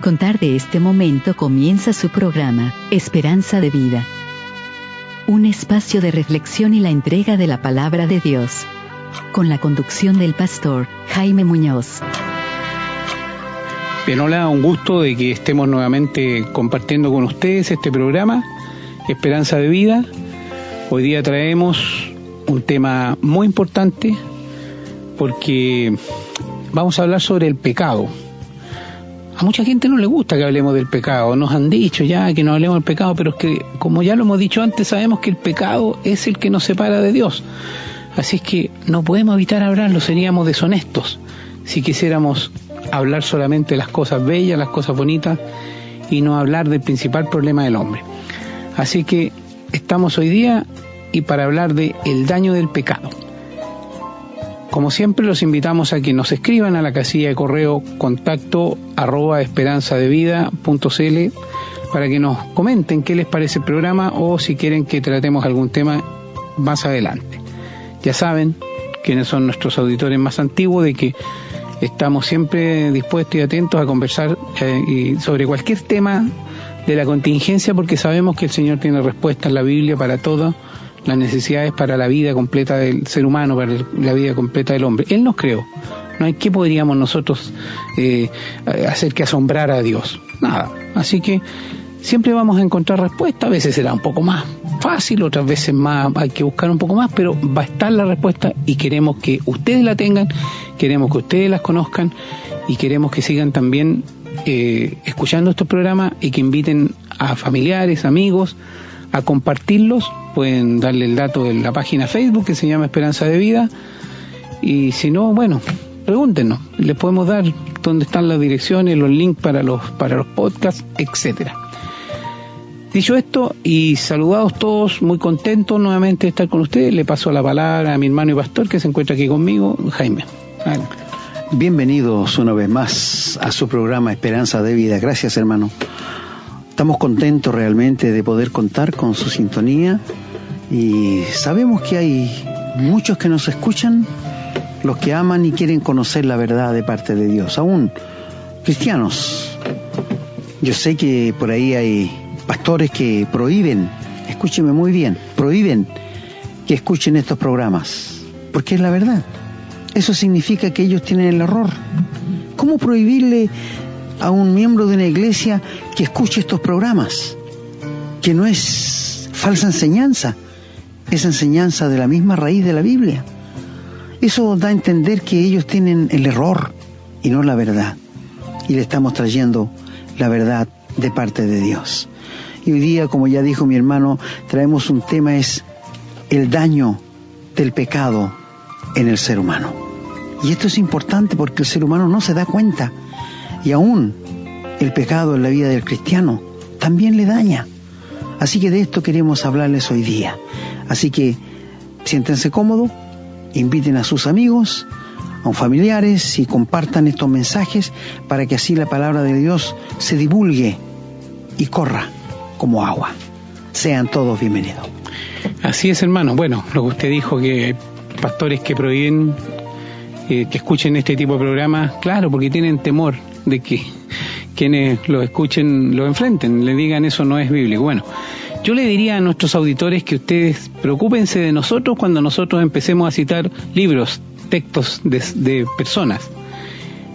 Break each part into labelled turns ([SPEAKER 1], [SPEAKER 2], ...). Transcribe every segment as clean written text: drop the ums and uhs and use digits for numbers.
[SPEAKER 1] contar de este momento comienza su programa, Esperanza de Vida. Un espacio de reflexión y la entrega de la palabra de Dios. Con la conducción del pastor Jaime Muñoz.
[SPEAKER 2] Bien, hola, un gusto de que estemos nuevamente compartiendo con ustedes este programa, Esperanza de Vida. Hoy día traemos un tema muy importante porque vamos a hablar sobre el pecado. A mucha gente no le gusta que hablemos del pecado, nos han dicho ya que no hablemos del pecado, pero es que, como ya lo hemos dicho antes, sabemos que el pecado es el que nos separa de Dios. Así es que no podemos evitar hablarlo, seríamos deshonestos si quisiéramos hablar solamente de las cosas bellas, las cosas bonitas, y no hablar del principal problema del hombre. Así que estamos hoy día y para hablar de el daño del pecado. Como siempre, los invitamos a que nos escriban a la casilla de correo contacto@esperanzadevida.cl para que nos comenten qué les parece el programa o si quieren que tratemos algún tema más adelante. Ya saben quiénes son nuestros auditores más antiguos, de que estamos siempre dispuestos y atentos a conversar sobre cualquier tema de la contingencia, porque sabemos que el Señor tiene respuesta en la Biblia para todas las necesidades, para la vida completa del ser humano, para la vida completa del hombre. Él nos creó. No hay qué podríamos nosotros hacer que asombrar a Dios. Nada. Así que siempre vamos a encontrar respuesta. A veces será un poco más fácil, otras veces más hay que buscar un poco más, pero va a estar la respuesta y queremos que ustedes la tengan, queremos que ustedes las conozcan y queremos que sigan también escuchando estos programas y que inviten a familiares, amigos a compartirlos. Pueden darle el dato de la página Facebook que se llama Esperanza de Vida, y si no, bueno, pregúntenos, les podemos dar dónde están las direcciones, los links para los podcasts, etcétera. Dicho esto y saludados todos, muy contentos nuevamente de estar con ustedes, le paso la palabra a mi hermano y pastor que se encuentra aquí conmigo, Jaime. Adelante.
[SPEAKER 3] Bienvenidos una vez más a su programa Esperanza de Vida. Gracias, hermano. Estamos contentos realmente de poder contar con su sintonía y sabemos que hay muchos que nos escuchan, los que aman y quieren conocer la verdad de parte de Dios, aún cristianos. Yo sé que por ahí hay pastores que prohíben, escúcheme muy bien, prohíben que escuchen estos programas, porque es la verdad. Eso significa que ellos tienen el error. ¿Cómo prohibirle a un miembro de una iglesia que escuche estos programas? Que no es falsa enseñanza, es enseñanza de la misma raíz de la Biblia. Eso da a entender que ellos tienen el error y no la verdad. Y le estamos trayendo la verdad de parte de Dios. Y hoy día, como ya dijo mi hermano, traemos un tema, es el daño del pecado en el ser humano. Y esto es importante porque el ser humano no se da cuenta. Y aún el pecado en la vida del cristiano también le daña. Así que de esto queremos hablarles hoy día. Así que siéntense cómodos, inviten a sus amigos, a familiares y compartan estos mensajes para que así la palabra de Dios se divulgue y corra como agua. Sean todos bienvenidos.
[SPEAKER 2] Así es, hermano. Bueno, lo que usted dijo, que hay pastores que prohíben que escuchen este tipo de programas, claro, porque tienen temor de que quienes lo escuchen lo enfrenten, le digan eso no es bíblico. Bueno, yo le diría a nuestros auditores que ustedes preocúpense de nosotros cuando nosotros empecemos a citar libros, textos de personas,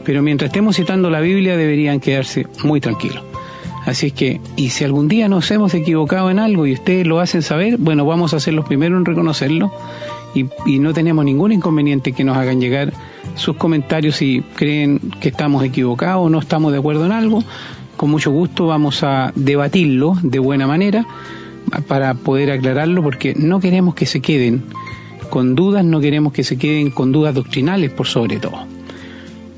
[SPEAKER 2] pero mientras estemos citando la Biblia deberían quedarse muy tranquilos. Así es que, y si algún día nos hemos equivocado en algo y ustedes lo hacen saber, bueno, vamos a ser los primeros en reconocerlo y no tenemos ningún inconveniente que nos hagan llegar sus comentarios si creen que estamos equivocados o no estamos de acuerdo en algo. Con mucho gusto vamos a debatirlo de buena manera para poder aclararlo, porque no queremos que se queden con dudas, no queremos que se queden con dudas doctrinales por sobre todo.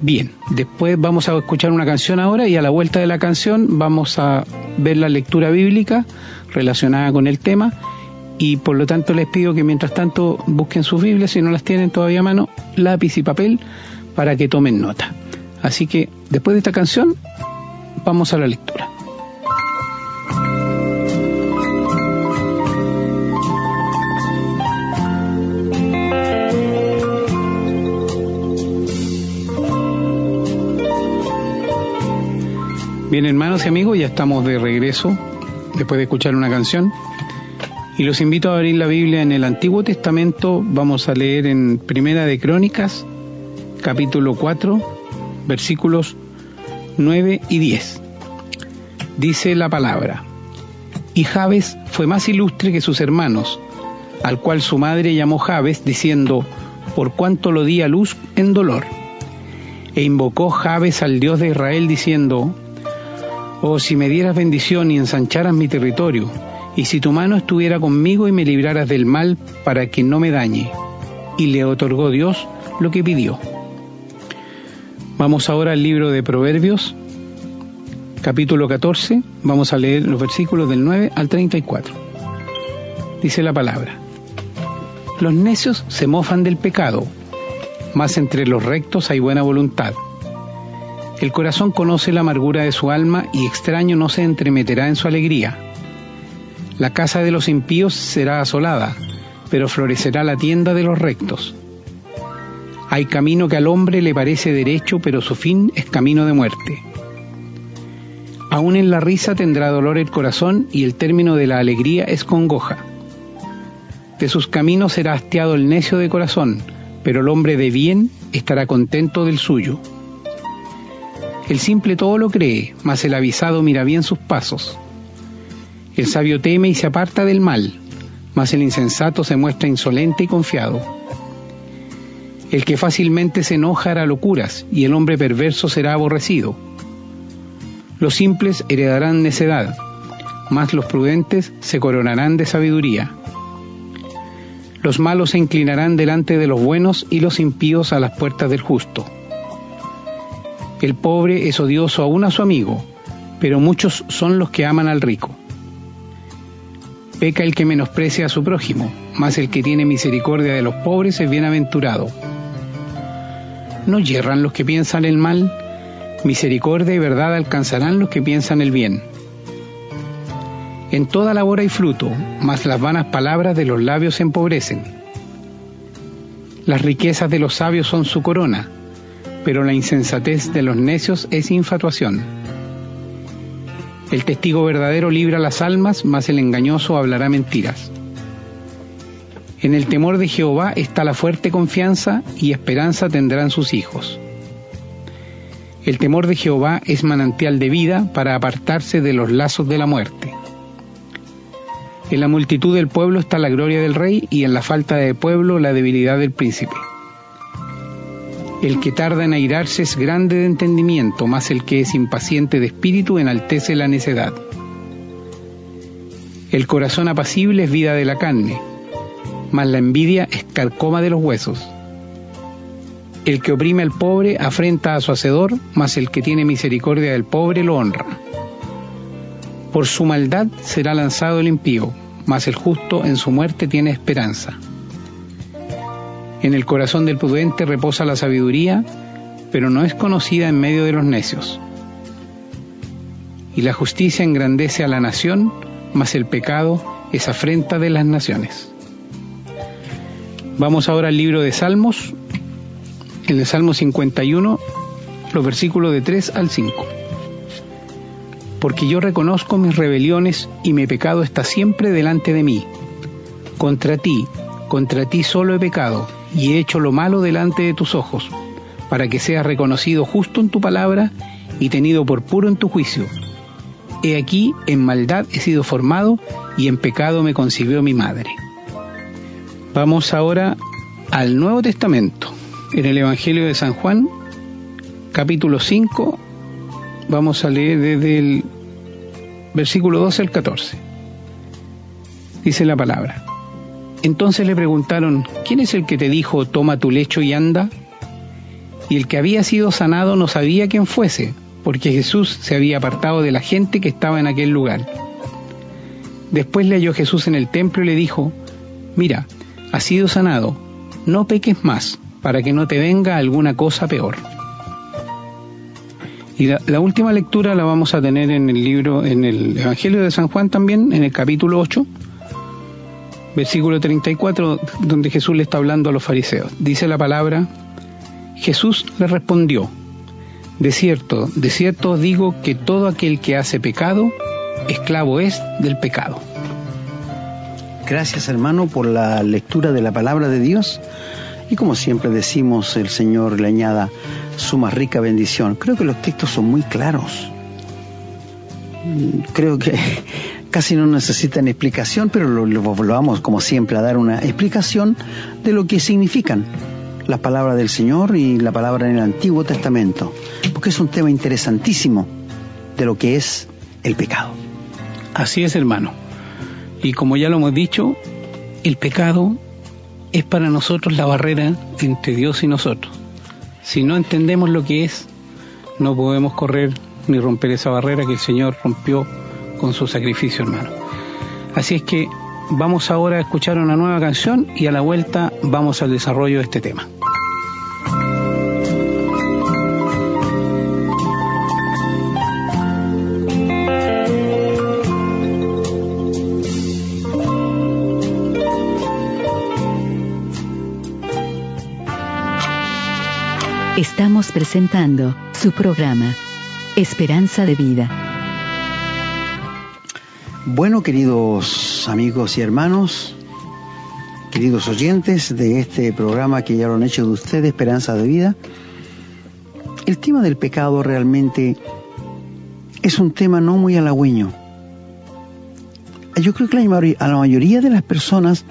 [SPEAKER 2] Bien, después vamos a escuchar una canción ahora y a la vuelta de la canción vamos a ver la lectura bíblica relacionada con el tema. Y por lo tanto les pido que mientras tanto busquen sus Biblias, si no las tienen todavía a mano, lápiz y papel, para que tomen nota. Así que después de esta canción, vamos a la lectura. Bien, hermanos y amigos, ya estamos de regreso después de escuchar una canción y los invito a abrir la Biblia en el Antiguo Testamento. Vamos a leer en Primera de Crónicas, capítulo 4, versículos 9 y 10. Dice la palabra: Y Jabes fue más ilustre que sus hermanos, al cual su madre llamó Jabes, diciendo: por cuanto lo di a luz en dolor. E invocó Jabes al Dios de Israel, diciendo: oh, si me dieras bendición y ensancharas mi territorio, y si tu mano estuviera conmigo y me libraras del mal para que no me dañe. Y le otorgó Dios lo que pidió. Vamos ahora al libro de Proverbios, capítulo 14, vamos a leer los versículos del 9 al 34. Dice la palabra: los necios se mofan del pecado, mas entre los rectos hay buena voluntad. El corazón conoce la amargura de su alma, y extraño no se entremeterá en su alegría. La casa de los impíos será asolada, pero florecerá la tienda de los rectos. Hay camino que al hombre le parece derecho, pero su fin es camino de muerte. Aún en la risa tendrá dolor el corazón, y el término de la alegría es congoja. De sus caminos será hastiado el necio de corazón, pero el hombre de bien estará contento del suyo. El simple todo lo cree, mas el avisado mira bien sus pasos. El sabio teme y se aparta del mal, mas el insensato se muestra insolente y confiado. El que fácilmente se enoja hará locuras, y el hombre perverso será aborrecido. Los simples heredarán necedad, mas los prudentes se coronarán de sabiduría. Los malos se inclinarán delante de los buenos, y los impíos a las puertas del justo. El pobre es odioso aún a su amigo, pero muchos son los que aman al rico. Peca el que menosprecia a su prójimo, mas el que tiene misericordia de los pobres es bienaventurado. ¿No yerran los que piensan el mal? Misericordia y verdad alcanzarán los que piensan el bien. En toda labor hay fruto, mas las vanas palabras de los labios empobrecen. Las riquezas de los sabios son su corona, pero la insensatez de los necios es infatuación. El testigo verdadero libra las almas, mas el engañoso hablará mentiras. En el temor de Jehová está la fuerte confianza, y esperanza tendrán sus hijos. El temor de Jehová es manantial de vida para apartarse de los lazos de la muerte. En la multitud del pueblo está la gloria del rey, y en la falta de pueblo la debilidad del príncipe. El que tarda en airarse es grande de entendimiento, mas el que es impaciente de espíritu enaltece la necedad. El corazón apacible es vida de la carne, mas la envidia es carcoma de los huesos. El que oprime al pobre afrenta a su hacedor, mas el que tiene misericordia del pobre lo honra. Por su maldad será lanzado el impío, mas el justo en su muerte tiene esperanza. En el corazón del prudente reposa la sabiduría, pero no es conocida en medio de los necios. Y la justicia engrandece a la nación, mas el pecado es afrenta de las naciones. Vamos ahora al libro de Salmos, en el Salmo 51, los versículos de 3 al 5. Porque yo reconozco mis rebeliones, y mi pecado está siempre delante de mí. Contra ti solo he pecado, y he hecho lo malo delante de tus ojos, para que seas reconocido justo en tu palabra y tenido por puro en tu juicio. He aquí, en maldad he sido formado, y en pecado me concibió mi madre. Vamos ahora al Nuevo Testamento, en el Evangelio de San Juan, capítulo 5, vamos a leer desde el versículo 12 al 14. Dice la palabra: Entonces le preguntaron: ¿quién es el que te dijo, toma tu lecho y anda? Y el que había sido sanado no sabía quién fuese, porque Jesús se había apartado de la gente que estaba en aquel lugar. Después le halló Jesús en el templo y le dijo: mira, has sido sanado, no peques más, para que no te venga alguna cosa peor. Y la última lectura la vamos a tener en el Evangelio de San Juan también, en el capítulo 8, versículo 34, donde Jesús le está hablando a los fariseos. Dice la palabra: Jesús le respondió: de cierto os digo que todo aquel que hace pecado, esclavo es del pecado.
[SPEAKER 3] Gracias, hermano, por la lectura de la palabra de Dios. Y como siempre decimos, el Señor le añada su más rica bendición. Creo que los textos son muy claros. Creo que casi no necesitan explicación, pero lo vamos, como siempre, a dar una explicación de lo que significan las palabras del Señor y la palabra en el Antiguo Testamento, porque es un tema interesantísimo de lo que es el pecado.
[SPEAKER 2] Así es, hermano. Y como ya lo hemos dicho, el pecado es para nosotros la barrera entre Dios y nosotros. Si no entendemos lo que es, no podemos correr ni romper esa barrera que el Señor rompió con su sacrificio, hermano. Así es que vamos ahora a escuchar una nueva canción y a la vuelta vamos al desarrollo de este tema.
[SPEAKER 1] Estamos presentando su programa Esperanza de Vida.
[SPEAKER 3] Bueno, queridos amigos y hermanos, queridos oyentes de este programa que ya lo han hecho de ustedes, Esperanza de Vida, el tema del pecado realmente es un tema no muy halagüeño. Yo creo que a la mayoría de las personas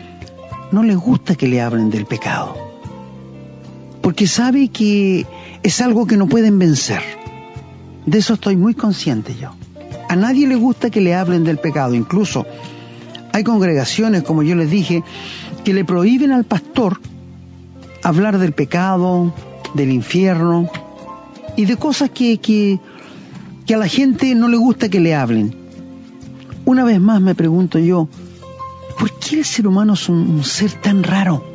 [SPEAKER 3] no les gusta que le hablen del pecado, porque sabe que es algo que no pueden vencer. De eso estoy muy consciente yo. A nadie le gusta que le hablen del pecado. Incluso hay congregaciones, como yo les dije, que le prohíben al pastor hablar del pecado, del infierno y de cosas que a la gente no le gusta que le hablen. Una vez más me pregunto yo, ¿por qué el ser humano es un ser tan raro?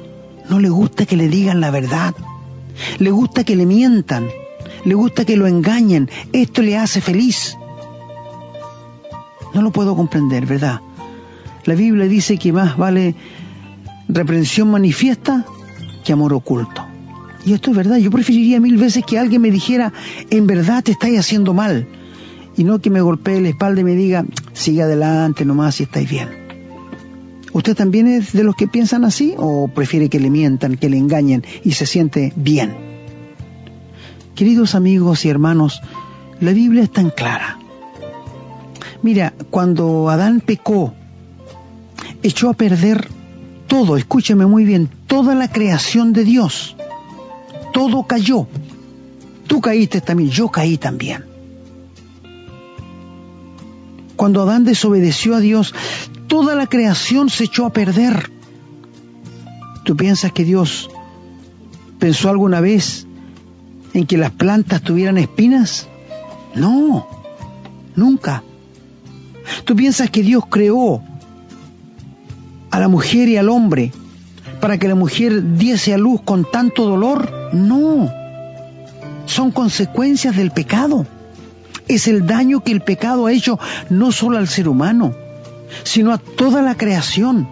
[SPEAKER 3] No le gusta que le digan la verdad, le gusta que le mientan, le gusta que lo engañen. Esto le hace feliz. No lo puedo comprender, ¿verdad? La Biblia dice que más vale reprensión manifiesta que amor oculto. Y esto es verdad. Yo preferiría 1000 veces que alguien me dijera, en verdad te estáis haciendo mal, y no que me golpee la espalda y me diga, sigue adelante nomás y estáis bien. ¿Usted también es de los que piensan así o prefiere que le mientan, que le engañen y se siente bien? Queridos amigos y hermanos, la Biblia es tan clara. Mira, cuando Adán pecó, echó a perder todo, escúcheme muy bien, toda la creación de Dios. Todo cayó. Tú caíste también, yo caí también. Cuando Adán desobedeció a Dios, toda la creación se echó a perder. ¿Tú piensas que Dios pensó alguna vez en que las plantas tuvieran espinas? No, nunca. ¿Tú piensas que Dios creó a la mujer y al hombre para que la mujer diese a luz con tanto dolor? No. Son consecuencias del pecado. Es el daño que el pecado ha hecho no solo al ser humano, sino a toda la creación.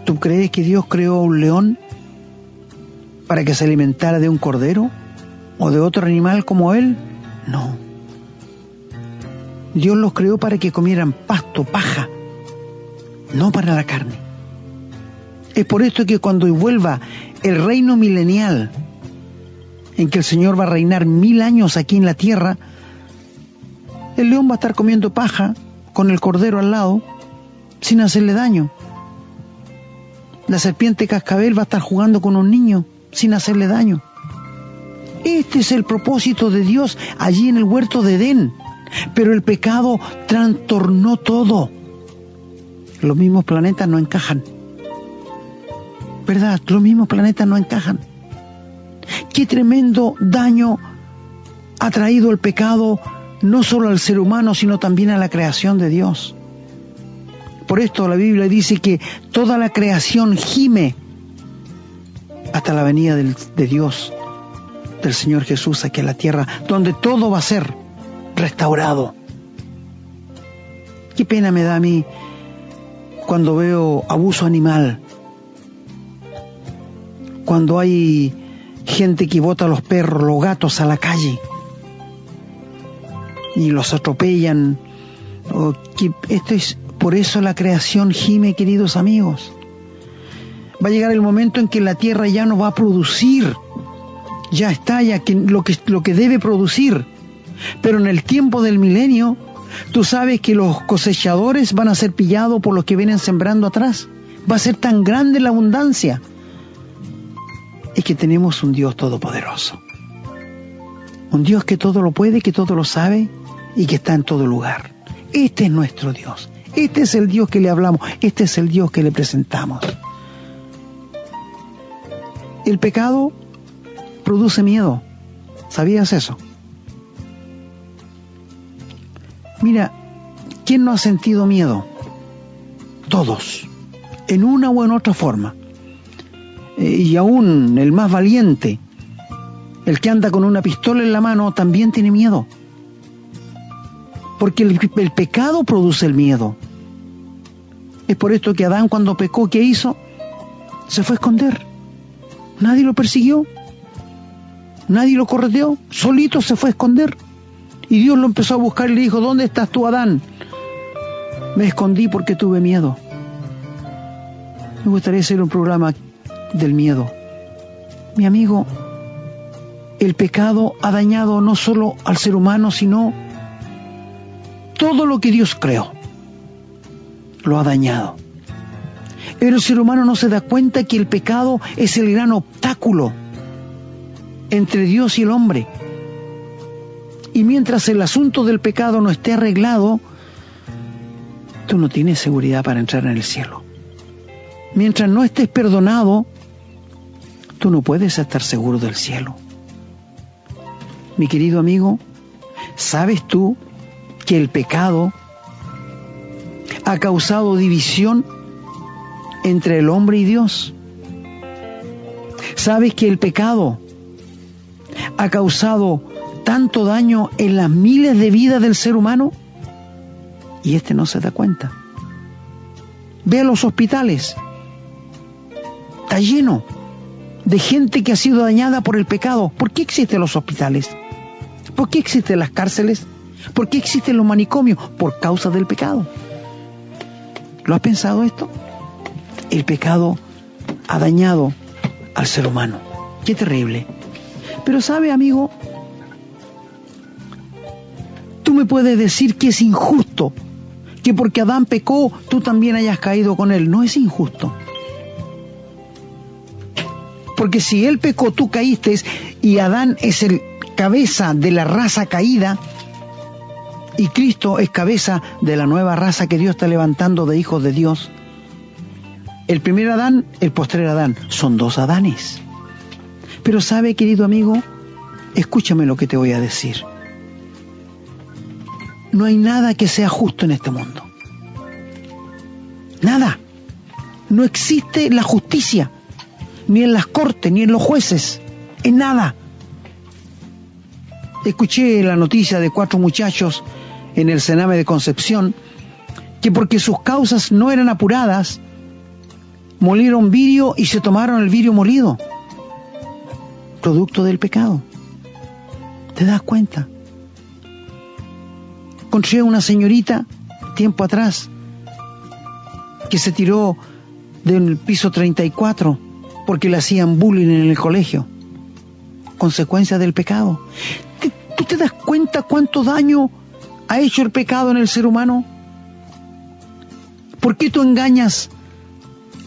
[SPEAKER 3] ¿Tú crees que Dios creó un león para que se alimentara de un cordero o de otro animal como él? No. Dios los creó para que comieran pasto, paja, no para la carne. Es por esto que cuando vuelva el reino milenial, en que el Señor va a reinar 1000 años aquí en la tierra, el león va a estar comiendo paja con el cordero al lado, sin hacerle daño. La serpiente cascabel va a estar jugando con un niño, sin hacerle daño. Este es el propósito de Dios allí en el huerto de Edén. Pero el pecado trastornó todo. Los mismos planetas no encajan. ¿Verdad? Los mismos planetas no encajan. Qué tremendo daño ha traído el pecado no solo al ser humano, sino también a la creación de Dios. Por esto la Biblia dice que toda la creación gime hasta la venida de Dios, del Señor Jesús aquí en la tierra, donde todo va a ser restaurado. Qué pena me da a mí cuando veo abuso animal, cuando hay gente que bota a los perros, los gatos a la calle y los atropellan. Por eso la creación gime, queridos amigos. Va a llegar el momento en que la tierra ya no va a producir, ya está, ya que lo que debe producir. Pero en el tiempo del milenio, tú sabes que los cosechadores van a ser pillados por los que vienen sembrando atrás. Va a ser tan grande la abundancia. Es que tenemos un Dios todopoderoso. Un Dios que todo lo puede, que todo lo sabe y que está en todo lugar. Este es nuestro Dios. Este es el Dios que le hablamos. Este es el Dios que le presentamos. El pecado produce miedo. ¿Sabías eso? Mira, ¿quién no ha sentido miedo? Todos, en una o en otra forma. Y aún el más valiente, el que anda con una pistola en la mano, también tiene miedo. Porque el pecado produce el miedo. Es por esto que Adán, cuando pecó, ¿qué hizo? Se fue a esconder. Nadie lo persiguió, nadie lo correteó, solito se fue a esconder. Y Dios lo empezó a buscar y le dijo: ¿dónde estás tú, Adán? Me escondí porque tuve miedo. Me gustaría hacer un programa del miedo. Mi amigo, el pecado ha dañado no solo al ser humano, sino todo lo que Dios creó. Lo ha dañado. Pero el ser humano no se da cuenta que el pecado es el gran obstáculo entre Dios y el hombre. Y mientras el asunto del pecado no esté arreglado, tú no tienes seguridad para entrar en el cielo. Mientras no estés perdonado, tú no puedes estar seguro del cielo. Mi querido amigo, ¿sabes tú que el pecado ha causado división entre el hombre y Dios? ¿Sabes que el pecado ha causado tanto daño en las miles de vidas del ser humano? Y no se da cuenta. Ve a los hospitales. Está lleno de gente que ha sido dañada por el pecado. ¿Por qué existen los hospitales? ¿Por qué existen las cárceles? ¿Por qué existen los manicomios? Por causa del pecado. ¿Lo has pensado esto? El pecado ha dañado al ser humano. Qué terrible. Pero sabe, amigo, tú me puedes decir que es injusto que porque Adán pecó, tú también hayas caído con él. No es injusto. Porque si él pecó, tú caíste, y Adán es el cabeza de la raza caída, y Cristo es cabeza de la nueva raza que Dios está levantando de hijos de Dios. El primer Adán, el postrer Adán, son dos Adanes. Pero sabe, querido amigo, escúchame lo que te voy a decir. No hay nada que sea justo en este mundo. Nada. No existe la justicia, ni en las cortes, ni en los jueces, en nada. Escuché la noticia de 4 muchachos en el Sename de Concepción que porque sus causas no eran apuradas, molieron vidrio y se tomaron el vidrio molido, producto del pecado. ¿Te das cuenta? Encontré una señorita tiempo atrás que se tiró del piso 34 porque le hacían bullying en el colegio, consecuencia del pecado. ¿Tú te das cuenta cuánto daño ha hecho el pecado en el ser humano? ¿Por qué tú engañas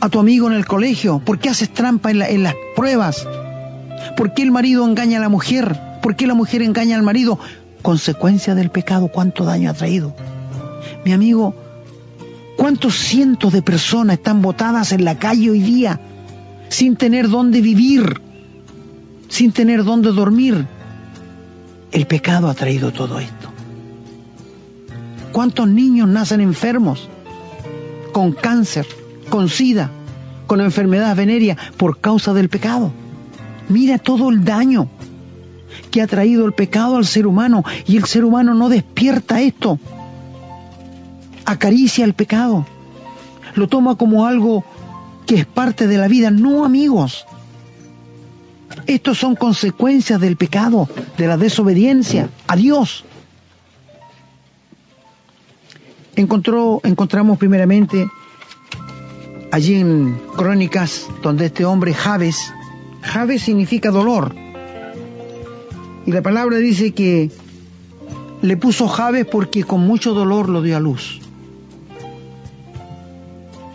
[SPEAKER 3] a tu amigo en el colegio? ¿Por qué haces trampa en las pruebas? ¿Por qué el marido engaña a la mujer? ¿Por qué la mujer engaña al marido? Consecuencia del pecado, ¿cuánto daño ha traído? Mi amigo, ¿cuántos cientos de personas están botadas en la calle hoy día sin tener dónde vivir, sin tener dónde dormir? El pecado ha traído todo esto. ¿Cuántos niños nacen enfermos, con cáncer, con sida, con enfermedad venérea por causa del pecado? Mira todo el daño que ha traído el pecado al ser humano, y el ser humano no despierta esto. Acaricia el pecado, lo toma como algo que es parte de la vida. No, amigos, Estos son consecuencias del pecado, de la desobediencia a Dios. Encontramos primeramente allí en Crónicas, donde este hombre Jabes significa dolor, y la palabra dice que le puso Jabes porque con mucho dolor lo dio a luz.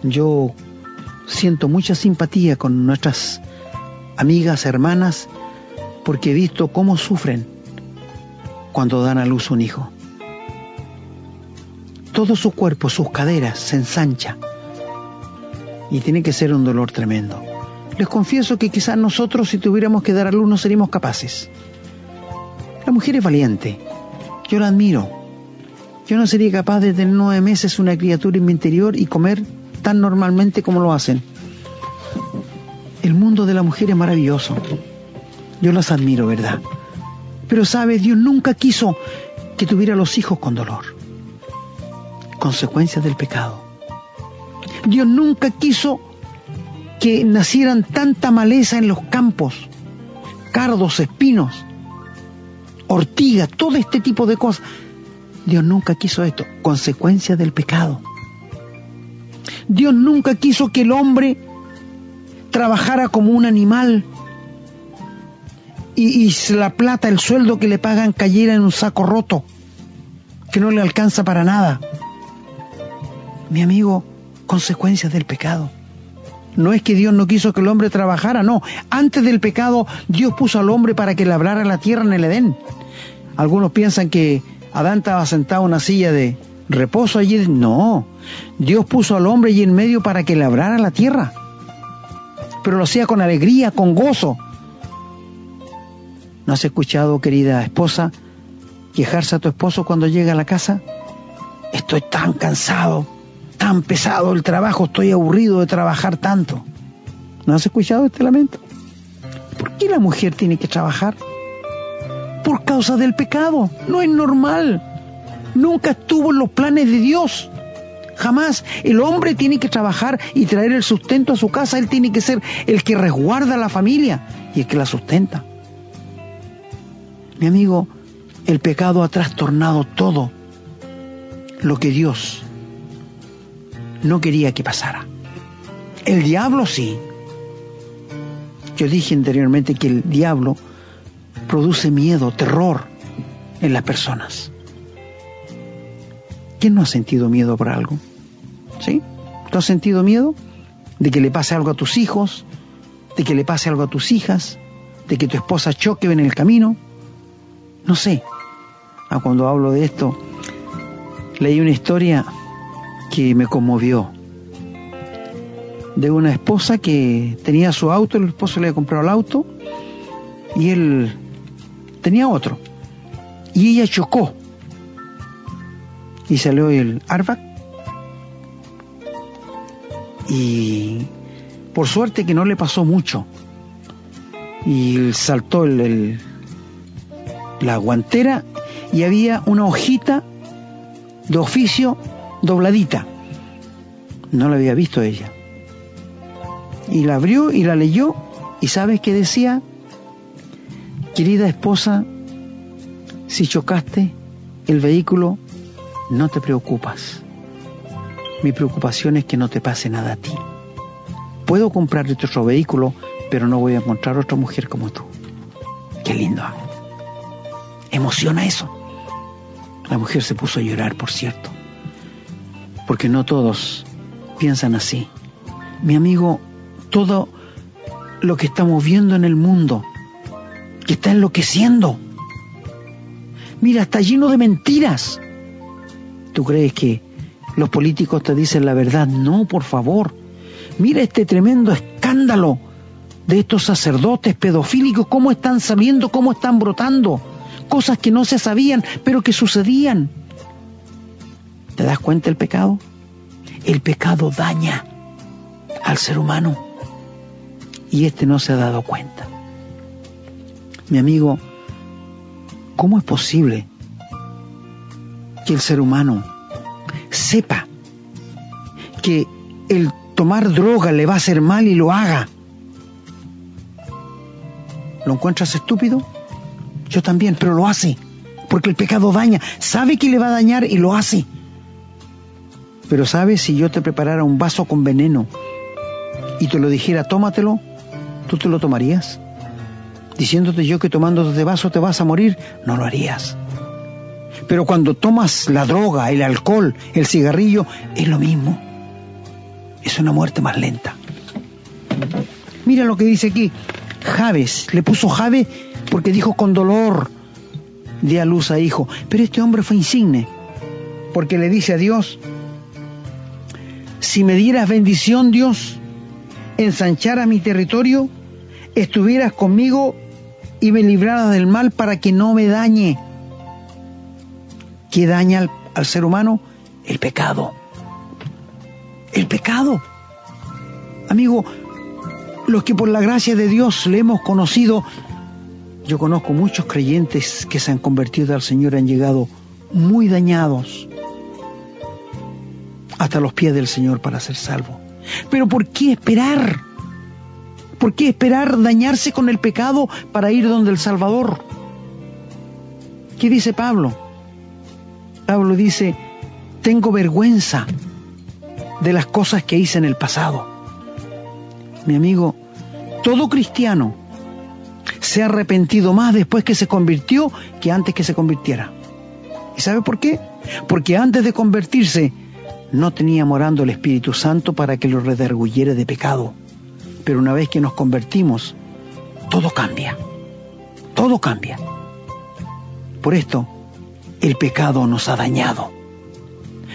[SPEAKER 3] Yo siento mucha simpatía con nuestras amigas, hermanas, porque he visto cómo sufren cuando dan a luz un hijo. Todo su cuerpo, sus caderas se ensancha y tiene que ser un dolor tremendo. Les confieso que quizás nosotros, si tuviéramos que dar a luz, no seríamos capaces. La mujer es valiente, yo la admiro. Yo no sería capaz de tener 9 meses una criatura en mi interior y comer tan normalmente como lo hacen. El mundo de la mujer es maravilloso. Yo las admiro, ¿verdad? Pero sabes, Dios nunca quiso que tuviera los hijos con dolor. Consecuencias del pecado. Dios nunca quiso que nacieran tanta maleza en los campos, cardos, espinos, ortigas, todo este tipo de cosas. Dios nunca quiso esto. Consecuencias del pecado. Dios nunca quiso que el hombre trabajara como un animal y la plata, el sueldo que le pagan cayera en un saco roto que no le alcanza para nada. Mi amigo, consecuencias del pecado. No es que Dios no quiso que el hombre trabajara, no. Antes del pecado, Dios puso al hombre para que labrara la tierra en el Edén. Algunos piensan que Adán estaba sentado en una silla de reposo allí. No, Dios puso al hombre allí en medio para que labrara la tierra. Pero lo hacía con alegría, con gozo. ¿No has escuchado, querida esposa, quejarse a tu esposo cuando llega a la casa? Estoy tan cansado, tan pesado el trabajo, estoy aburrido de trabajar tanto. ¿No has escuchado este lamento? ¿Por qué la mujer tiene que trabajar? Por causa del pecado. No es normal. Nunca estuvo en los planes de Dios. Jamás. El hombre tiene que trabajar y traer el sustento a su casa. Él tiene que ser el que resguarda a la familia y el que la sustenta. Mi amigo, el pecado ha trastornado todo lo que Dios no quería que pasara. El diablo sí. Yo dije anteriormente que el diablo produce miedo, terror en las personas. ¿Quién no ha sentido miedo por algo? ¿Sí? ¿Tú has sentido miedo de que le pase algo a tus hijos, de que le pase algo a tus hijas, de que tu esposa choque en el camino? No sé. Cuando hablo de esto, leí una historia que me conmovió, de una esposa que tenía su auto, el esposo le había comprado el auto y él tenía otro, y ella chocó y salió el airbag, y por suerte que no le pasó mucho, y saltó la guantera y había una hojita de oficio dobladita. No la había visto ella, y la abrió y la leyó, y ¿sabes qué decía? Querida esposa, si chocaste el vehículo, no te preocupas. Mi preocupación es que no te pase nada a ti. Puedo comprarte otro vehículo, pero no voy a encontrar otra mujer como tú. Qué lindo. Emociona eso. La mujer se puso a llorar, por cierto, porque no todos piensan así. Mi amigo, todo lo que estamos viendo en el mundo, que está enloqueciendo, mira, está lleno de mentiras. ¿Tú crees que los políticos te dicen la verdad? No, por favor. Mira este tremendo escándalo de estos sacerdotes pedofílicos, cómo están saliendo, cómo están brotando, cosas que no se sabían, pero que sucedían. ¿Te das cuenta del pecado? El pecado daña al ser humano y este no se ha dado cuenta. Mi amigo, ¿cómo es posible que el ser humano sepa que el tomar droga le va a hacer mal y lo haga? ¿Lo encuentras estúpido? Yo también, pero lo hace. Porque el pecado daña. Sabe que le va a dañar y lo hace. Pero ¿sabes? Si yo te preparara un vaso con veneno y te lo dijera, tómatelo, ¿tú te lo tomarías? Diciéndote yo que tomándote de vaso te vas a morir, no lo harías. Pero cuando tomas la droga, el alcohol, el cigarrillo, es lo mismo. Es una muerte más lenta. Mira lo que dice aquí. Jabes, le puso Jabes porque dijo con dolor di a luz a hijo. Pero este hombre fue insigne, porque le dice a Dios, si me dieras bendición, Dios, ensancharas mi territorio, estuvieras conmigo y me libraras del mal para que no me dañe. ¿Qué daña al ser humano? El pecado. El pecado. Amigo, los que por la gracia de Dios le hemos conocido, yo conozco muchos creyentes que se han convertido al Señor, han llegado muy dañados hasta los pies del Señor para ser salvos. Pero ¿por qué esperar? ¿Por qué esperar dañarse con el pecado para ir donde el Salvador? ¿Qué dice Pablo? Pablo dice, tengo vergüenza de las cosas que hice en el pasado. Mi amigo, todo cristiano se ha arrepentido más después que se convirtió que antes que se convirtiera. ¿Y sabe por qué? Porque antes de convertirse no tenía morando el Espíritu Santo para que lo redarguyera de pecado. Pero una vez que nos convertimos, todo cambia. Todo cambia. Por esto, el pecado nos ha dañado.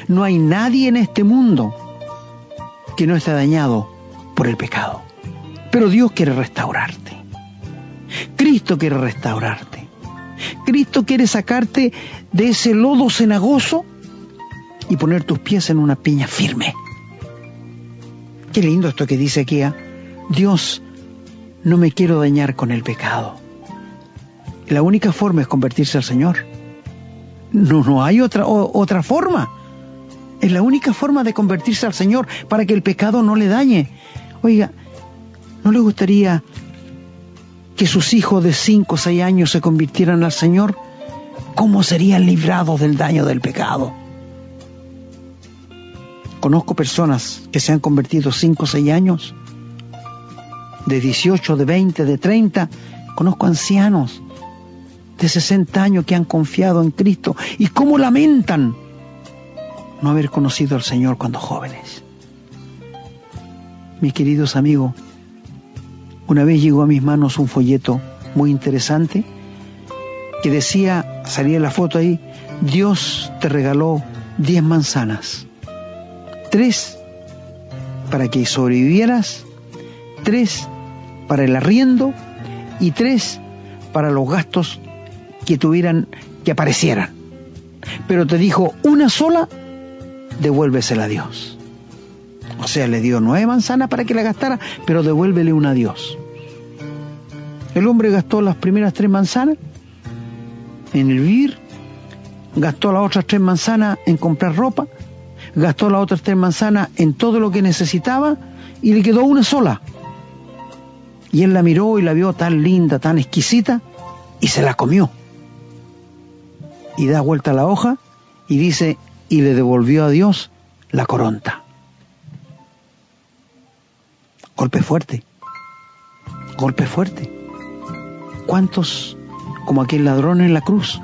[SPEAKER 3] No hay nadie en este mundo que no esté dañado por el pecado. Pero Dios quiere restaurarte. Cristo quiere restaurarte. Cristo quiere sacarte de ese lodo cenagoso y poner tus pies en una peña firme. Qué lindo esto que dice aquí, ¿eh? Dios, no me quiero dañar con el pecado. La única forma es convertirse al Señor. No hay otra forma. Es la única forma de convertirse al Señor para que el pecado no le dañe. Oiga, ¿no le gustaría que sus hijos de 5 o 6 años se convirtieran al Señor? ¿Cómo serían librados del daño del pecado? Conozco personas que se han convertido 5 o 6 años, de 18, de 20, de 30. Conozco ancianos de 60 años que han confiado en Cristo. ¿Y cómo lamentan no haber conocido al Señor cuando jóvenes? Mis queridos amigos, una vez llegó a mis manos un folleto muy interesante que decía, salía la foto ahí, Dios te regaló 10 manzanas. 3 para que sobrevivieras, 3 para el arriendo y 3 para los gastos que aparecieran. Pero te dijo, una sola, devuélvesela a Dios. O sea, le dio 9 manzanas para que la gastara, pero devuélvele una a Dios. El hombre gastó las primeras 3 manzanas en el vivir, gastó las otras 3 manzanas en comprar ropa, gastó las otras 3 manzanas en todo lo que necesitaba y le quedó una sola. Y él la miró y la vio tan linda, tan exquisita, y se la comió. Y da vuelta a la hoja y dice, y le devolvió a Dios la coronta. Golpe fuerte. Golpe fuerte. ¿Cuántos, como aquel ladrón en la cruz,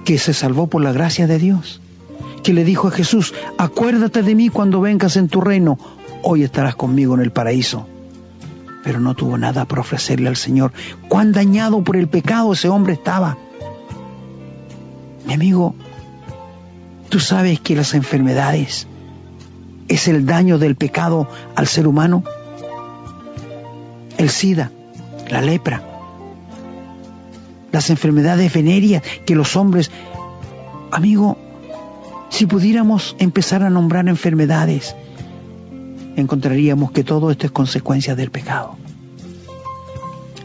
[SPEAKER 3] que se salvó por la gracia de Dios, que le dijo a Jesús, acuérdate de mí cuando vengas en tu reino, hoy estarás conmigo en el paraíso? Pero no tuvo nada para ofrecerle al Señor. Cuán dañado por el pecado ese hombre estaba. Mi amigo, tú sabes que las enfermedades es el daño del pecado al ser humano. El SIDA, la lepra, las enfermedades venéreas que los hombres... Amigo, si pudiéramos empezar a nombrar enfermedades, encontraríamos que todo esto es consecuencia del pecado.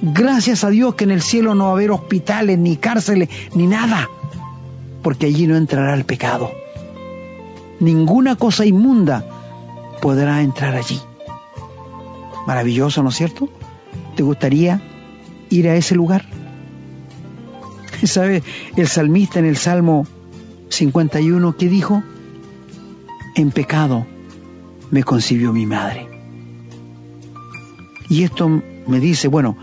[SPEAKER 3] Gracias a Dios que en el cielo no va a haber hospitales, ni cárceles, ni nada, porque allí no entrará el pecado. Ninguna cosa inmunda podrá entrar allí. Maravilloso, ¿no es cierto? ¿Te gustaría ir a ese lugar? ¿Sabe el salmista en el Salmo 51 qué dijo? En pecado me concibió mi madre. Y esto me dice, bueno,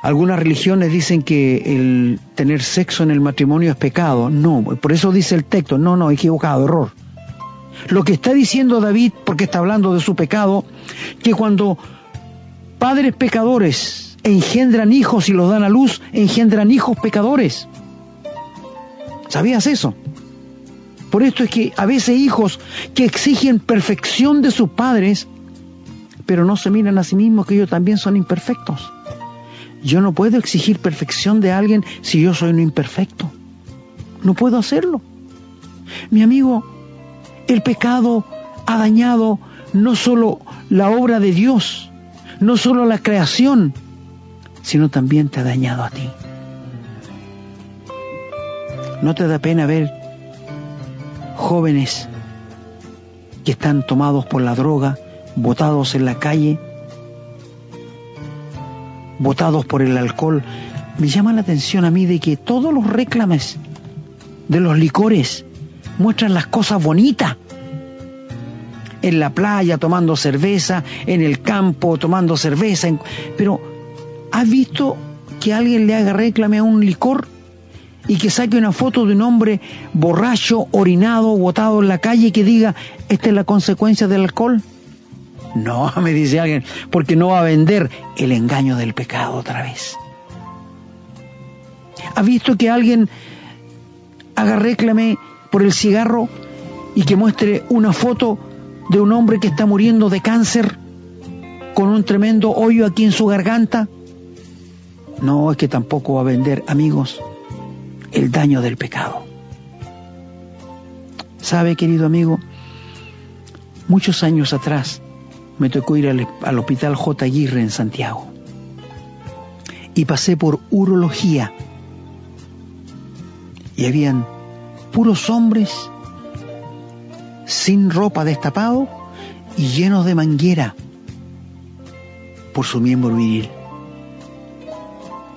[SPEAKER 3] algunas religiones dicen que el tener sexo en el matrimonio es pecado. No, por eso dice el texto, no, equivocado, error. Lo que está diciendo David, porque está hablando de su pecado, que cuando padres pecadores engendran hijos y los dan a luz, engendran hijos pecadores. ¿Sabías eso? Por esto es que a veces hijos que exigen perfección de sus padres, pero no se miran a sí mismos que ellos también son imperfectos. Yo no puedo exigir perfección de alguien si yo soy un imperfecto. No puedo hacerlo. Mi amigo, el pecado ha dañado no solo la obra de Dios, no solo la creación, sino también te ha dañado a ti. ¿No te da pena ver jóvenes que están tomados por la droga, botados en la calle, botados por el alcohol? Me llama la atención a mí de que todos los reclames de los licores muestran las cosas bonitas. En la playa tomando cerveza, en el campo tomando cerveza, pero ¿has visto que alguien le haga réclame a un licor y que saque una foto de un hombre borracho, orinado, botado en la calle y que diga, esta es la consecuencia del alcohol? No, me dice alguien, porque no va a vender el engaño del pecado otra vez. ¿Has visto que alguien haga réclame por el cigarro y que muestre una foto de un hombre que está muriendo de cáncer con un tremendo hoyo aquí en su garganta? No, es que tampoco va a vender, amigos, el daño del pecado. ¿Sabe, querido amigo? Muchos años atrás me tocó ir al Hospital J. Aguirre en Santiago y pasé por urología y habían puros hombres sin ropa, destapado y llenos de manguera por su miembro viril.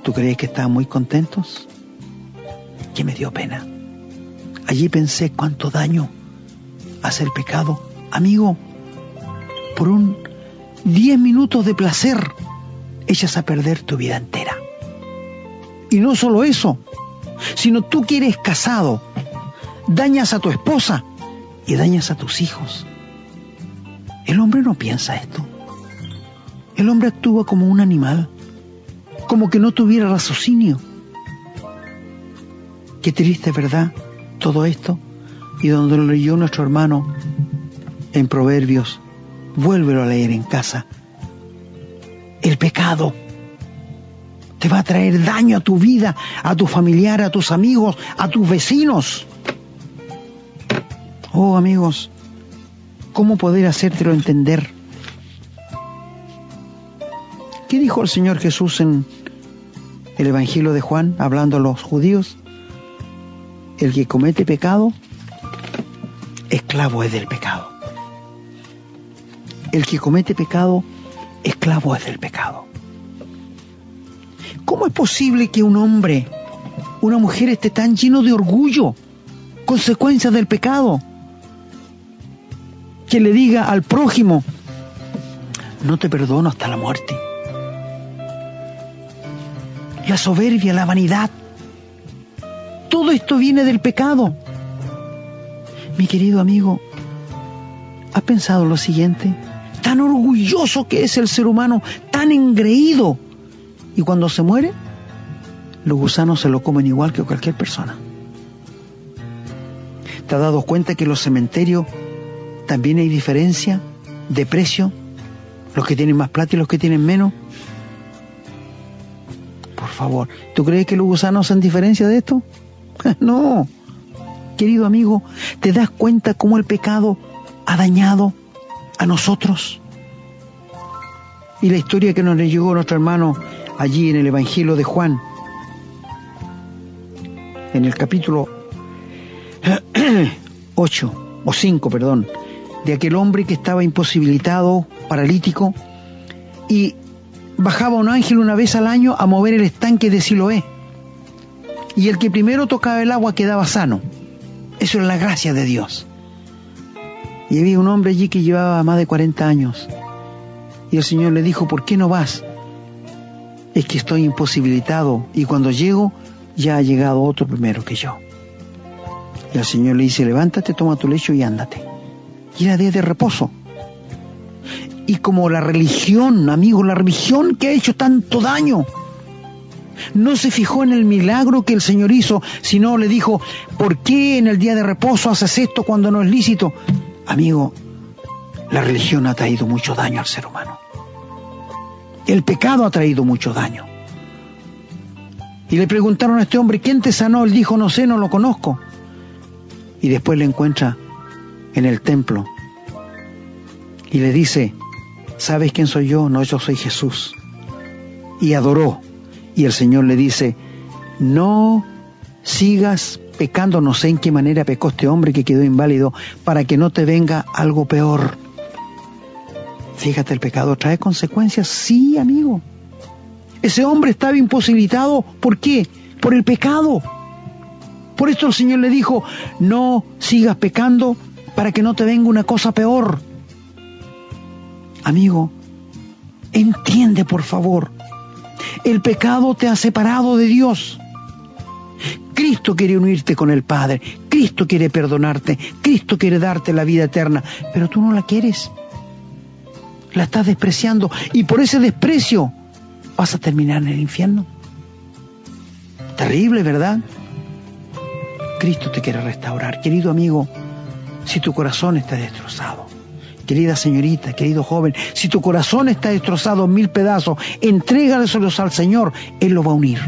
[SPEAKER 3] ¿Tú crees que estaban muy contentos? Que me dio pena. Allí pensé cuánto daño hace el pecado. Amigo, por 10 minutos de placer echas a perder tu vida entera. Y no solo eso, sino tú que eres casado, dañas a tu esposa y dañas a tus hijos. El hombre no piensa esto. El hombre actúa como un animal, como que no tuviera raciocinio. Qué triste, ¿verdad? Todo esto. Y donde lo leyó nuestro hermano en Proverbios, vuélvelo a leer en casa. El pecado te va a traer daño a tu vida, a tu familiar, a tus amigos, a tus vecinos. Oh, amigos, ¿cómo poder hacértelo entender? ¿Qué dijo el Señor Jesús en el Evangelio de Juan, hablando a los judíos? El que comete pecado, esclavo es del pecado. El que comete pecado, esclavo es del pecado. ¿Cómo es posible que un hombre, una mujer esté tan lleno de orgullo, consecuencia del pecado, que le diga al prójimo, no te perdono hasta la muerte? La soberbia, la vanidad, todo esto viene del pecado. Mi querido amigo, ¿has pensado lo siguiente? Tan orgulloso que es el ser humano, tan engreído, y cuando se muere, los gusanos se lo comen igual que cualquier persona. ¿Te has dado cuenta que en los cementerios también hay diferencia de precio? Los que tienen más plata y los que tienen menos. Por favor, ¿tú crees que los gusanos hacen diferencia de esto? No. Querido amigo, ¿te das cuenta cómo el pecado ha dañado a nosotros? Y la historia que nos llegó nuestro hermano allí en el Evangelio de Juan, en el capítulo 5, de aquel hombre que estaba imposibilitado, paralítico, y bajaba un ángel una vez al año a mover el estanque de Siloé. Y el que primero tocaba el agua quedaba sano. Eso es la gracia de Dios. Y había un hombre allí que llevaba más de 40 años. Y el Señor le dijo, ¿por qué no vas? Es que estoy imposibilitado y cuando llego ya ha llegado otro primero que yo. Y el Señor le dice, levántate, toma tu lecho y ándate. Y era día de reposo. Y como la religión, amigo, la religión que ha hecho tanto daño, no se fijó en el milagro que el Señor hizo, sino le dijo, ¿por qué en el día de reposo haces esto cuando no es lícito? Amigo, la religión ha traído mucho daño al ser humano. El pecado ha traído mucho daño. Y le preguntaron a este hombre, ¿quién te sanó? Él dijo, no sé, no lo conozco. Y después le encuentra en el templo y le dice, ¿sabes quién soy yo? No, yo soy Jesús. Y adoró. Y el Señor le dice, no sigas pecando, no sé en qué manera pecó este hombre que quedó inválido, para que no te venga algo peor. Fíjate, el pecado trae consecuencias. Sí, amigo. Ese hombre estaba imposibilitado. ¿Por qué? Por el pecado. Por esto el Señor le dijo, no sigas pecando para que no te venga una cosa peor. Amigo, entiende por favor. El pecado te ha separado de Dios. Cristo quiere unirte con el Padre. Cristo quiere perdonarte. Cristo quiere darte la vida eterna. Pero tú no la quieres. La estás despreciando. Y por ese desprecio vas a terminar en el infierno. Terrible, ¿verdad? Cristo te quiere restaurar. Querido amigo, si tu corazón está destrozado, querida señorita, querido joven, si tu corazón está destrozado en 1000 pedazos, entrégaselos al Señor. Él lo va a unir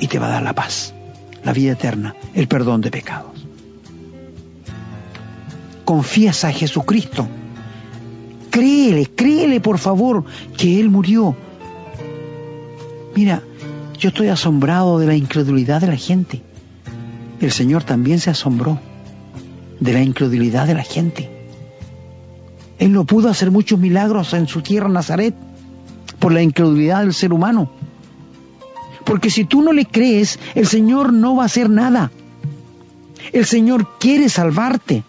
[SPEAKER 3] y te va a dar la paz, la vida eterna, el perdón de pecados. Confiesa a Jesucristo. Créele por favor que Él murió. Mira, yo estoy asombrado de la incredulidad de la gente. El Señor también se asombró de la incredulidad de la gente. Él no pudo hacer muchos milagros en su tierra Nazaret por la incredulidad del ser humano. Porque si tú no le crees, el Señor no va a hacer nada. El Señor quiere salvarte,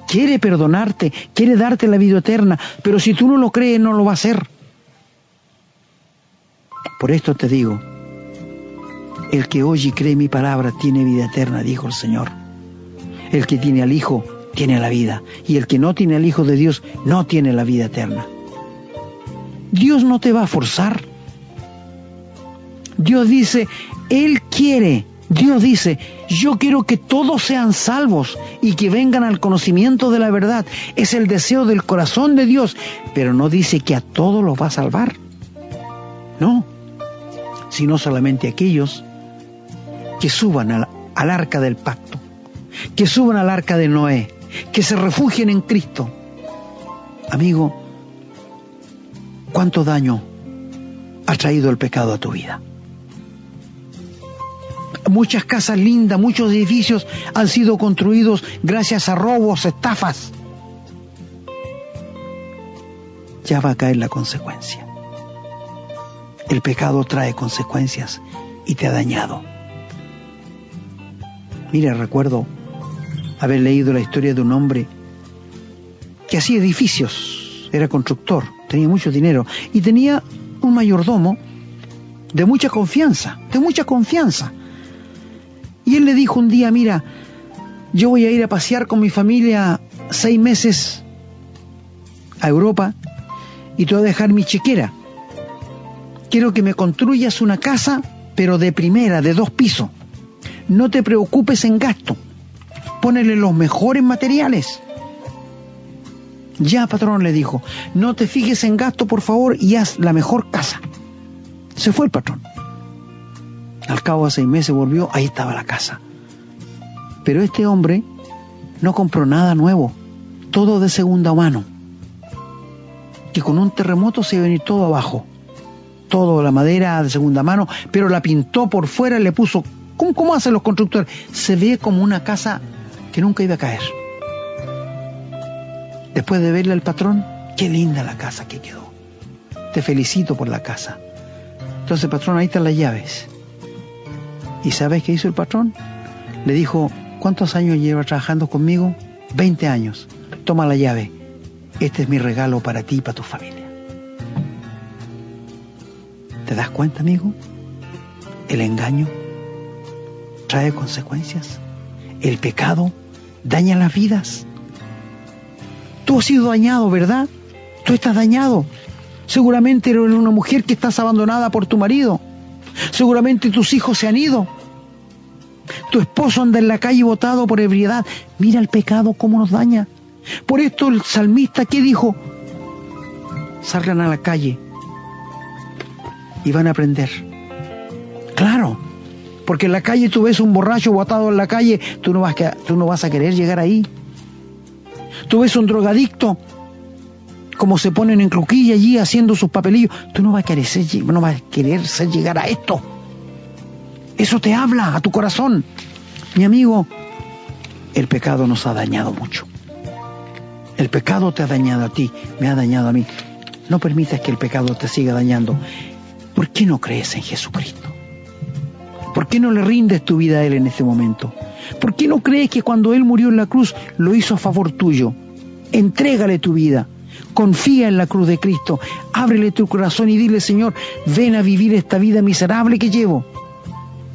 [SPEAKER 3] quiere perdonarte, quiere darte la vida eterna, pero si tú no lo crees, no lo va a hacer. Por esto te digo, el que oye y cree mi palabra tiene vida eterna, dijo el Señor. El que tiene al Hijo tiene la vida, y el que no tiene al Hijo de Dios no tiene la vida eterna. Dios no te va a forzar. Dios dice, Él quiere. Dios dice, yo quiero que todos sean salvos y que vengan al conocimiento de la verdad. Es el deseo del corazón de Dios, pero no dice que a todos los va a salvar. No, sino solamente a aquellos que suban al arca del pacto, que suban al arca de Noé, que se refugien en Cristo. Amigo, ¿cuánto daño ha traído el pecado a tu vida? Muchas casas lindas, muchos edificios han sido construidos gracias a robos, estafas. Ya va a caer la consecuencia. El pecado trae consecuencias y te ha dañado. Mira, recuerdo haber leído la historia de un hombre que hacía edificios, era constructor, tenía mucho dinero y tenía un mayordomo de mucha confianza. Y él le dijo un día, mira, yo voy a ir a pasear con mi familia 6 meses a Europa y te voy a dejar mi chequera. Quiero que me construyas una casa, pero de primera, de 2 pisos. No te preocupes en gasto. Pónele los mejores materiales. Ya, patrón, le dijo, no te fijes en gasto, por favor, y haz la mejor casa. Se fue el patrón. Al cabo de 6 meses volvió, ahí estaba la casa. Pero este hombre no compró nada nuevo, todo de segunda mano. Que con un terremoto se iba a venir todo abajo. Todo la madera de segunda mano, pero la pintó por fuera, le puso, ¿cómo hacen los constructores? Se ve como una casa que nunca iba a caer. Después de verle al patrón, qué linda la casa que quedó. te felicito por la casa. Entonces, patrón, ahí están las llaves. ¿Y sabes qué hizo el patrón? Le dijo, ¿cuántos años llevas trabajando conmigo? 20 años. Toma la llave. Este es mi regalo para ti y para tu familia. ¿Te das cuenta, amigo? El engaño trae consecuencias. El pecado daña las vidas. Tú has sido dañado, ¿verdad? Tú estás dañado. Seguramente eres una mujer que estás abandonada por tu marido. Seguramente tus hijos se han ido. Tu esposo anda en la calle botado por ebriedad. Mira el pecado cómo nos daña. Por esto el salmista, ¿qué dijo? Salgan a la calle y van a aprender. Claro, porque en la calle tú ves un borracho botado en la calle, tú no vas a querer llegar ahí. Tú ves un drogadicto como se ponen en cloquilla allí haciendo sus papelillos, tú no vas a querer llegar a esto. Eso te habla a tu corazón. Mi amigo, el pecado nos ha dañado mucho. El pecado te ha dañado a ti, me ha dañado a mí. No permitas que el pecado te siga dañando. ¿Por qué no crees en Jesucristo? ¿Por qué no le rindes tu vida a Él en este momento? ¿Por qué no crees que cuando Él murió en la cruz lo hizo a favor tuyo? Entrégale tu vida. Confía en la cruz de Cristo. Ábrele tu corazón y dile, Señor, ven a vivir esta vida miserable que llevo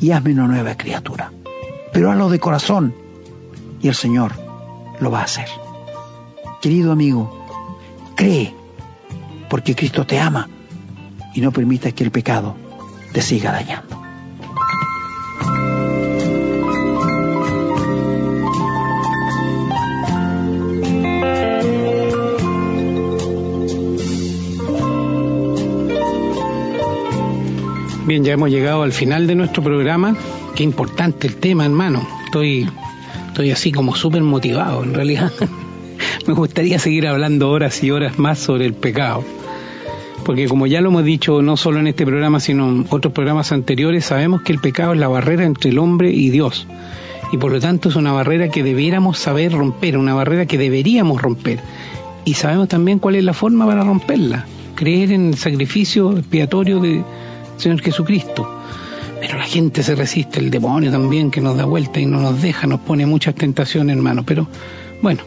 [SPEAKER 3] y hazme una nueva criatura. Pero hazlo de corazón y el Señor lo va a hacer. Querido amigo, cree, porque Cristo te ama y no permitas que el pecado te siga dañando.
[SPEAKER 2] Bien, ya hemos llegado al final de nuestro programa. Qué importante el tema, hermano. Estoy así como súper motivado, en realidad. Me gustaría seguir hablando horas y horas más sobre el pecado. Porque como ya lo hemos dicho, no solo en este programa, sino en otros programas anteriores, sabemos que el pecado es la barrera entre el hombre y Dios. Y por lo tanto es una barrera que debiéramos saber romper, una barrera que deberíamos romper. Y sabemos también cuál es la forma para romperla. Creer en el sacrificio expiatorio de Señor Jesucristo. Pero la gente se resiste, el demonio también que nos da vuelta y no nos deja, nos pone muchas tentaciones, hermano. Pero bueno,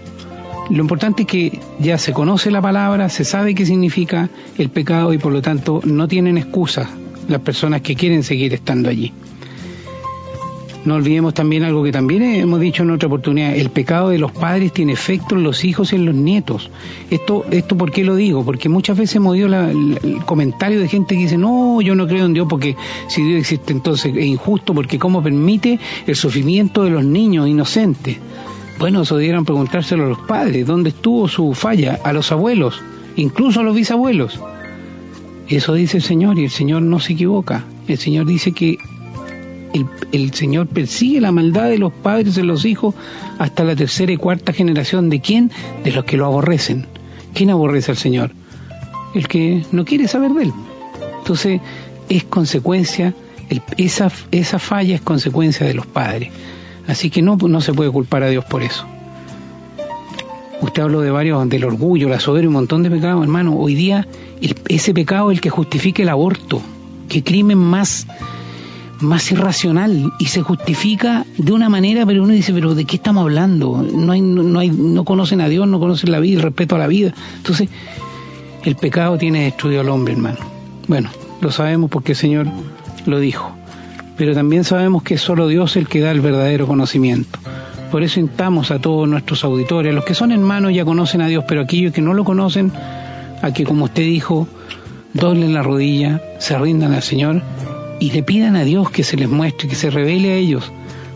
[SPEAKER 2] lo importante es que ya se conoce la palabra, se sabe qué significa el pecado y por lo tanto no tienen excusa las personas que quieren seguir estando allí. No olvidemos también algo que también hemos dicho en otra oportunidad: el pecado de los padres tiene efecto en los hijos y en los nietos. Esto ¿por qué lo digo? Porque muchas veces hemos oído el comentario de gente que dice, no, yo no creo en Dios porque si Dios existe entonces es injusto porque cómo permite el sufrimiento de los niños inocentes. Bueno, eso debieran preguntárselo a los padres, ¿dónde estuvo su falla? A los abuelos, incluso a los bisabuelos. Eso dice el Señor y el Señor no se equivoca. El Señor dice que el Señor persigue la maldad de los padres de los hijos hasta la tercera y cuarta generación. ¿De quién? De los que lo aborrecen. ¿Quién aborrece al Señor? El que no quiere saber de Él. Entonces es consecuencia, esa falla es consecuencia de los padres. Así que no se puede culpar a Dios por eso. Usted habló de varios, del orgullo, la soberbia, un montón de pecados, hermano. Hoy día ese pecado es el que justifica el aborto. ¿Qué crimen más irracional? Y se justifica de una manera, pero uno dice, pero ¿de qué estamos hablando? No conocen a Dios, no conocen la vida, el respeto a la vida. Entonces, el pecado tiene destruido al hombre, hermano. Bueno, lo sabemos porque el Señor lo dijo. Pero también sabemos que es solo Dios el que da el verdadero conocimiento. Por eso instamos a todos nuestros auditores, a los que son hermanos ya conocen a Dios, pero aquellos que no lo conocen, a que, como usted dijo, doblen la rodilla, se rindan al Señor y le pidan a Dios que se les muestre, que se revele a ellos.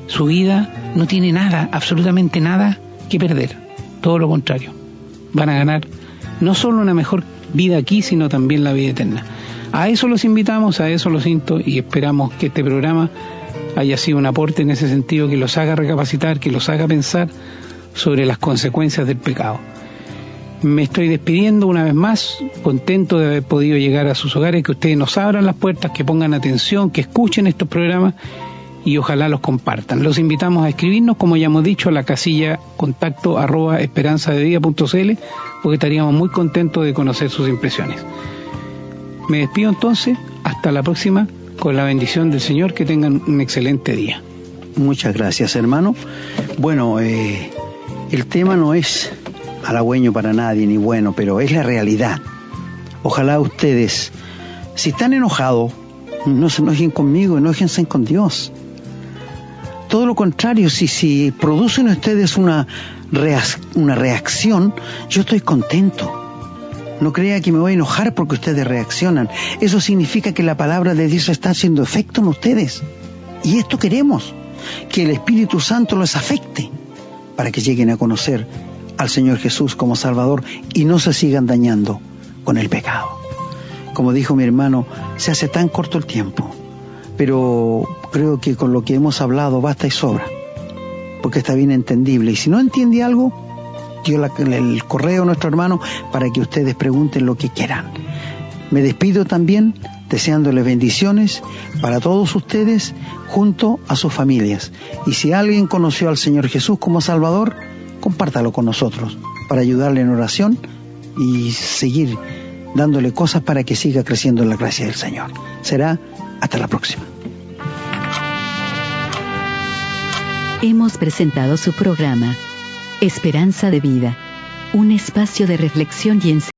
[SPEAKER 2] Su vida no tiene nada, absolutamente nada que perder. Todo lo contrario. Van a ganar no solo una mejor vida aquí, sino también la vida eterna. A eso los invitamos, a eso los insto y esperamos que este programa haya sido un aporte en ese sentido, que los haga recapacitar, que los haga pensar sobre las consecuencias del pecado. Me estoy despidiendo una vez más, contento de haber podido llegar a sus hogares, que ustedes nos abran las puertas, que pongan atención, que escuchen estos programas y ojalá los compartan. Los invitamos a escribirnos, como ya hemos dicho, a la casilla contacto@esperanzadevida.cl, porque estaríamos muy contentos de conocer sus impresiones. Me despido entonces, hasta la próxima, con la bendición del Señor, que tengan un excelente día.
[SPEAKER 3] Muchas gracias, hermano. Bueno, el tema no es halagüeño para nadie, ni bueno, pero es la realidad. Ojalá ustedes, si están enojados, no se enojen conmigo, enójense con Dios. Todo lo contrario, si producen ustedes una reacción, yo estoy contento. No crea que me voy a enojar porque ustedes reaccionan. Eso significa que la palabra de Dios está haciendo efecto en ustedes. Y esto queremos, que el Espíritu Santo los afecte para que lleguen a conocer al Señor Jesús como Salvador y no se sigan dañando con el pecado. Como dijo mi hermano, se hace tan corto el tiempo, pero creo que con lo que hemos hablado basta y sobra, porque está bien entendible. Y si no entiende algo, dio el correo a nuestro hermano para que ustedes pregunten lo que quieran. Me despido también deseándoles bendiciones para todos ustedes junto a sus familias. Y si alguien conoció al Señor Jesús como Salvador, compártalo con nosotros para ayudarle en oración y seguir dándole cosas para que siga creciendo en la gracia del Señor. Será hasta la próxima.
[SPEAKER 1] Hemos presentado su programa Esperanza de Vida, un espacio de reflexión y enseñanza